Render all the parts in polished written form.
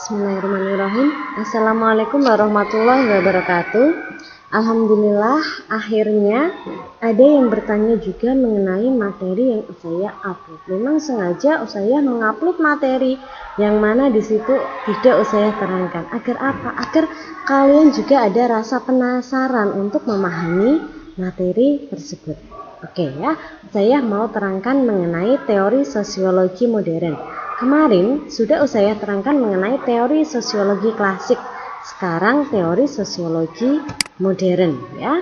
Bismillahirrahmanirrahim. Assalamualaikum warahmatullahi wabarakatuh. Alhamdulillah, akhirnya ada yang bertanya juga mengenai materi yang saya upload. Memang sengaja saya mengupload materi yang mana di situ tidak saya terangkan. Agar apa? Agar kalian juga ada rasa penasaran untuk memahami materi tersebut. Oke ya, saya mau terangkan mengenai teori sosiologi modern. Kemarin sudah saya terangkan mengenai teori sosiologi klasik. Sekarang teori sosiologi modern ya.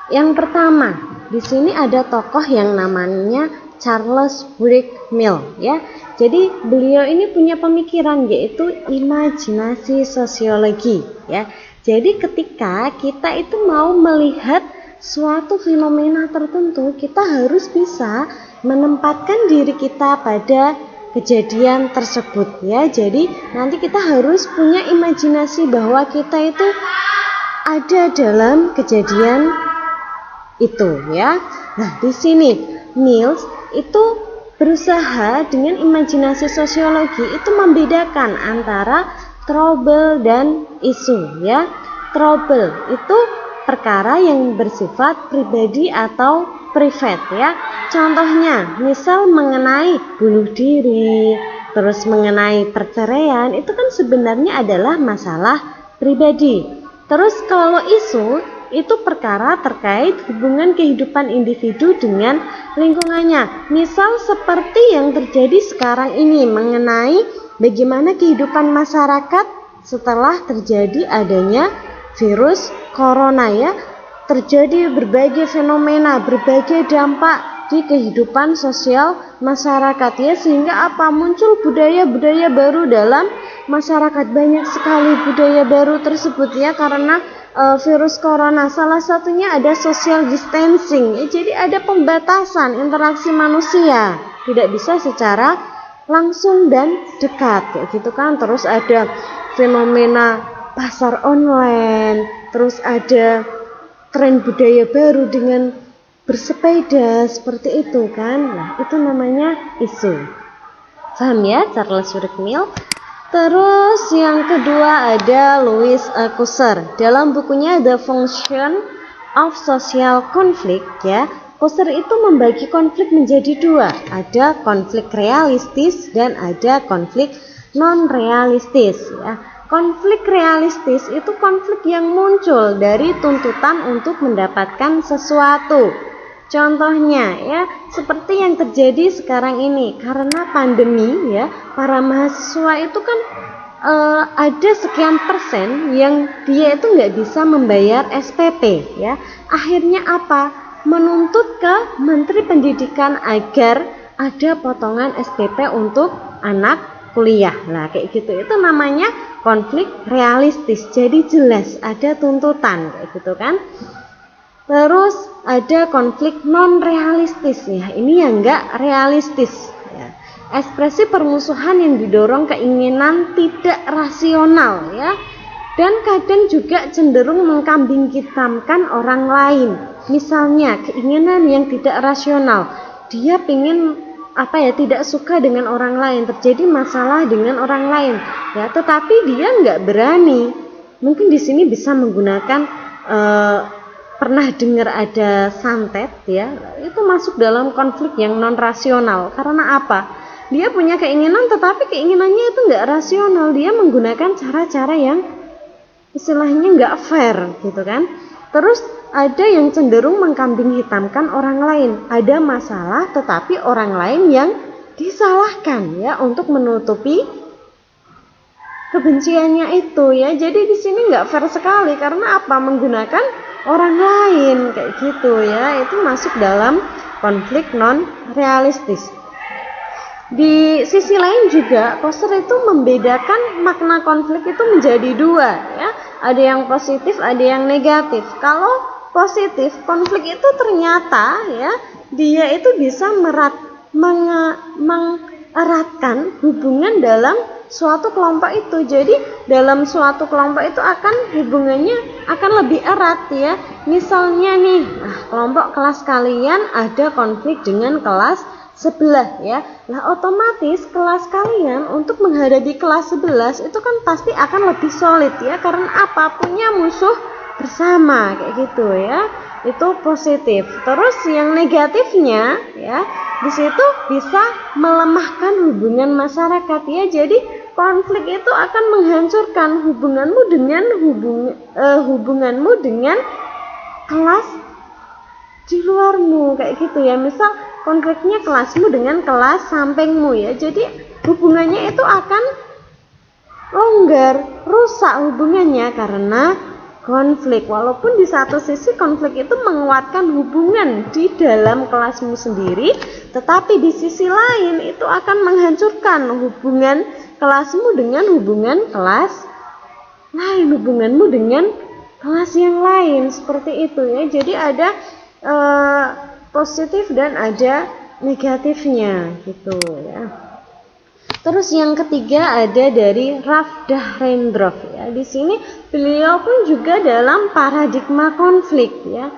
Yang pertama, di sini ada tokoh yang namanya Charles Wright-Mill ya. Jadi beliau ini punya pemikiran yaitu imajinasi sosiologi ya. Jadi ketika kita itu mau melihat suatu fenomena tertentu, kita harus bisa menempatkan diri kita pada kejadian tersebut ya. Jadi nanti kita harus punya imajinasi bahwa kita itu ada dalam kejadian itu ya. Nah, di sini Mills itu berusaha dengan imajinasi sosiologi itu membedakan antara trouble dan isu ya. Trouble itu perkara yang bersifat pribadi atau private ya. Contohnya, misal mengenai bunuh diri, terus mengenai perceraian, itu kan sebenarnya adalah masalah pribadi. Terus kalau isu, itu perkara terkait hubungan kehidupan individu dengan lingkungannya. Misal seperti yang terjadi sekarang ini mengenai bagaimana kehidupan masyarakat setelah terjadi adanya virus corona ya. Terjadi berbagai fenomena, berbagai dampak di kehidupan sosial masyarakat ya, sehingga apa? Muncul budaya-budaya baru dalam masyarakat. Banyak sekali budaya baru tersebut ya karena virus corona. Salah satunya ada social distancing ya, jadi ada pembatasan interaksi manusia, tidak bisa secara langsung dan dekat kayak gitu kan. Terus ada fenomena pasar online, terus ada tren budaya baru dengan bersepeda seperti itu kan. Nah, itu namanya isu. Paham ya, Charles Wright-Mill? Terus yang kedua ada Louis Althusser. Dalam bukunya The Function of Social Conflict ya, Althusser itu membagi konflik menjadi dua. Ada konflik realistis dan ada konflik non-realistis ya. Konflik realistis itu konflik yang muncul dari tuntutan untuk mendapatkan sesuatu. Contohnya ya, seperti yang terjadi sekarang ini karena pandemi ya, para mahasiswa itu kan ada sekian persen yang dia itu nggak bisa membayar SPP ya. Akhirnya apa? Menuntut ke Menteri Pendidikan agar ada potongan SPP untuk anak kuliah. Nah, kayak gitu. Itu namanya konflik realistis. Jadi jelas ada tuntutan kayak gitu kan. Terus ada konflik non realistis ya. Ini yang enggak realistis ya. Ekspresi permusuhan yang didorong keinginan tidak rasional ya. Dan kadang juga cenderung mengkambing hitamkan orang lain. Misalnya keinginan yang tidak rasional. Dia ingin tidak suka dengan orang lain, terjadi masalah dengan orang lain ya, tetapi dia nggak berani. Mungkin di sini bisa menggunakan pernah dengar ada santet ya, itu masuk dalam konflik yang non rasional. Karena apa? Dia punya keinginan tetapi keinginannya itu nggak rasional, dia menggunakan cara-cara yang istilahnya nggak fair gitu kan. Terus ada yang cenderung mengkambing hitamkan orang lain. Ada masalah tetapi orang lain yang disalahkan ya untuk menutupi kebenciannya itu ya. Jadi di sini nggak fair sekali karena apa? Menggunakan orang lain kayak gitu ya. Itu masuk dalam konflik non realistis. Di sisi lain juga Althusser itu membedakan makna konflik itu menjadi dua ya. Ada yang positif, ada yang negatif. Kalau positif, konflik itu ternyata ya dia itu bisa mengeratkan hubungan dalam suatu kelompok itu. Jadi dalam suatu kelompok itu hubungannya akan lebih erat ya. Misalnya nih, kelompok kelas kalian ada konflik dengan kelas sebelah ya. Lah otomatis kelas kalian untuk menghadapi kelas 11 itu kan pasti akan lebih solid ya, karena apa? Punya musuh bersama kayak gitu ya. Itu positif. Terus yang negatifnya ya, di situ bisa melemahkan hubungan masyarakat ya. Jadi konflik itu akan menghancurkan hubunganmu dengan hubunganmu dengan kelas di luarmu kayak gitu ya. Misal konfliknya kelasmu dengan kelas sampingmu ya. Jadi hubungannya itu akan longgar, rusak hubungannya karena konflik. Walaupun di satu sisi konflik itu menguatkan hubungan di dalam kelasmu sendiri, tetapi di sisi lain itu akan menghancurkan hubungan kelasmu dengan hubungan kelas lain, hubunganmu dengan kelas yang lain, seperti itu ya. Jadi ada positif dan ada negatifnya gitu ya. Terus yang ketiga ada dari Ralph Dahrendorf ya. Di sini beliau pun juga dalam paradigma konflik ya.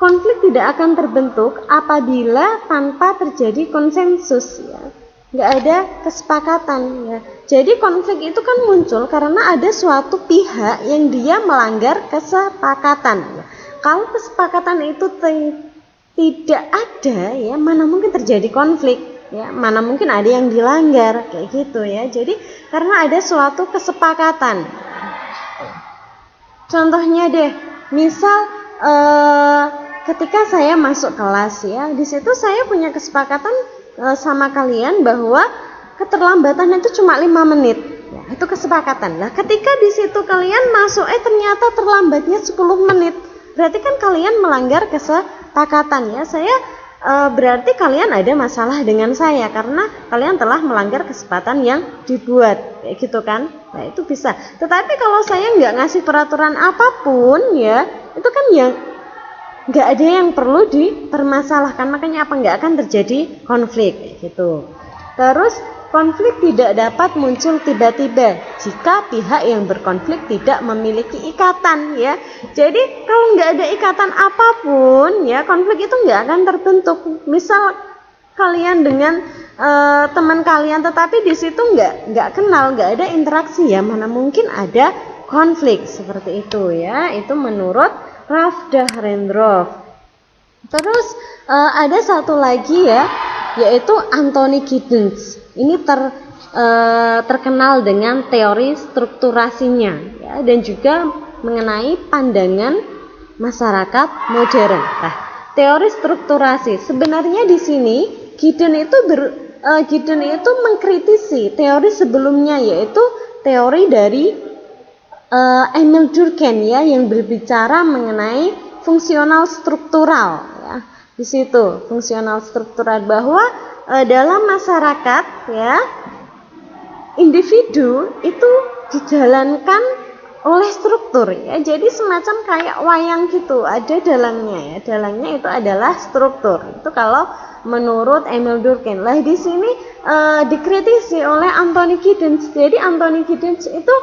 Konflik tidak akan terbentuk apabila tanpa terjadi konsensus ya. Nggak ada kesepakatan ya. Jadi konflik itu kan muncul karena ada suatu pihak yang dia melanggar kesepakatan ya. Kalau kesepakatan itu tidak ada ya, mana mungkin terjadi konflik ya, mana mungkin ada yang dilanggar kayak gitu ya. Jadi karena ada suatu kesepakatan. Contohnya deh, misal ketika saya masuk kelas ya, di situ saya punya kesepakatan sama kalian bahwa keterlambatan itu cuma 5 menit. Ya, itu kesepakatan. Nah, ketika di situ kalian masuk ternyata terlambatnya 10 menit. Berarti kan kalian melanggar kesepakatan ya. Saya berarti kalian ada masalah dengan saya karena kalian telah melanggar kesepakatan yang dibuat kayak gitu kan. Nah itu bisa. Tetapi kalau saya nggak ngasih peraturan apapun ya, itu kan yang nggak ada yang perlu dipermasalahkan, makanya apa nggak akan terjadi konflik kayak gitu. Terus konflik tidak dapat muncul tiba-tiba jika pihak yang berkonflik tidak memiliki ikatan ya. Jadi kalau nggak ada ikatan apapun ya, konflik itu nggak akan terbentuk. Misal kalian dengan teman kalian tetapi di situ nggak kenal, nggak ada interaksi ya, mana mungkin ada konflik seperti itu ya. Itu menurut Ralph Dahrendorf. Terus ada satu lagi ya, yaitu Anthony Giddens. Ini terkenal dengan teori strukturasinya ya, dan juga mengenai pandangan masyarakat modern. Nah, teori strukturasi sebenarnya di sini Giddens itu mengkritisi teori sebelumnya, yaitu teori dari Emil Durkheim ya, yang berbicara mengenai fungsional struktural ya. Di situ fungsional struktural bahwa dalam masyarakat ya, individu itu dijalankan oleh struktur ya. Jadi semacam kayak wayang gitu, ada dalangnya ya. Dalangnya itu adalah struktur. Itu kalau menurut Emil Durkheim. Lah di sini dikritisi oleh Anthony Giddens. Jadi Anthony Giddens itu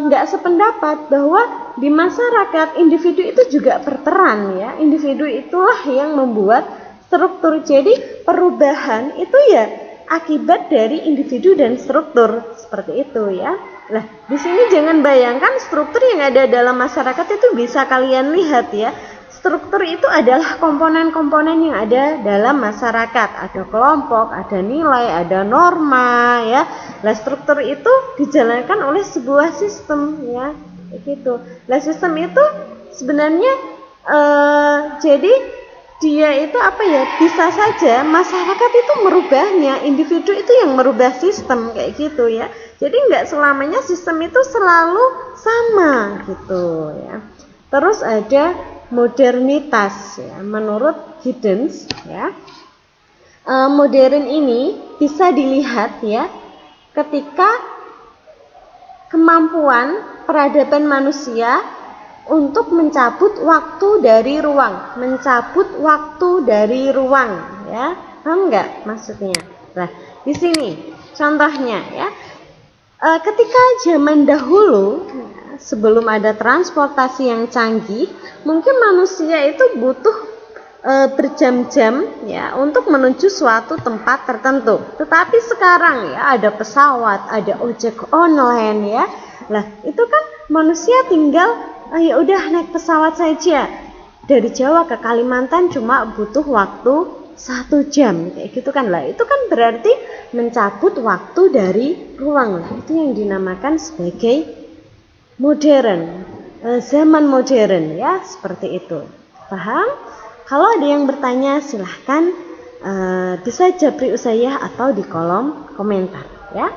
nggak sependapat bahwa di masyarakat individu itu juga berperan ya. Individu itulah yang membuat struktur. Jadi perubahan itu ya akibat dari individu dan struktur seperti itu ya. Nah, di sini jangan bayangkan struktur yang ada dalam masyarakat itu bisa kalian lihat ya. Struktur itu adalah komponen-komponen yang ada dalam masyarakat. Ada kelompok, ada nilai, ada norma ya. Nah, struktur itu dijalankan oleh sebuah sistem ya. Begitu. Nah, sistem itu sebenarnya jadi dia itu apa ya, bisa saja masyarakat itu merubahnya, individu itu yang merubah sistem kayak gitu ya. Jadi nggak selamanya sistem itu selalu sama gitu ya. Terus ada modernitas ya, menurut Giddens ya. Modern ini bisa dilihat ya ketika kemampuan peradaban manusia untuk mencabut waktu dari ruang, ya, paham nggak maksudnya? Nah, di sini contohnya ya, ketika zaman dahulu ya, sebelum ada transportasi yang canggih, mungkin manusia itu butuh berjam-jam ya untuk menuju suatu tempat tertentu. Tetapi sekarang ya ada pesawat, ada ojek online ya. Lah itu kan manusia tinggal ya udah naik pesawat saja. Dari Jawa ke Kalimantan cuma butuh waktu 1 jam kayak gitu kan. Lah itu kan berarti mencabut waktu dari ruang. Itu yang dinamakan sebagai modern, zaman modern ya, seperti itu. Paham? Kalau ada yang bertanya silahkan bisa japri usayah atau di kolom komentar ya.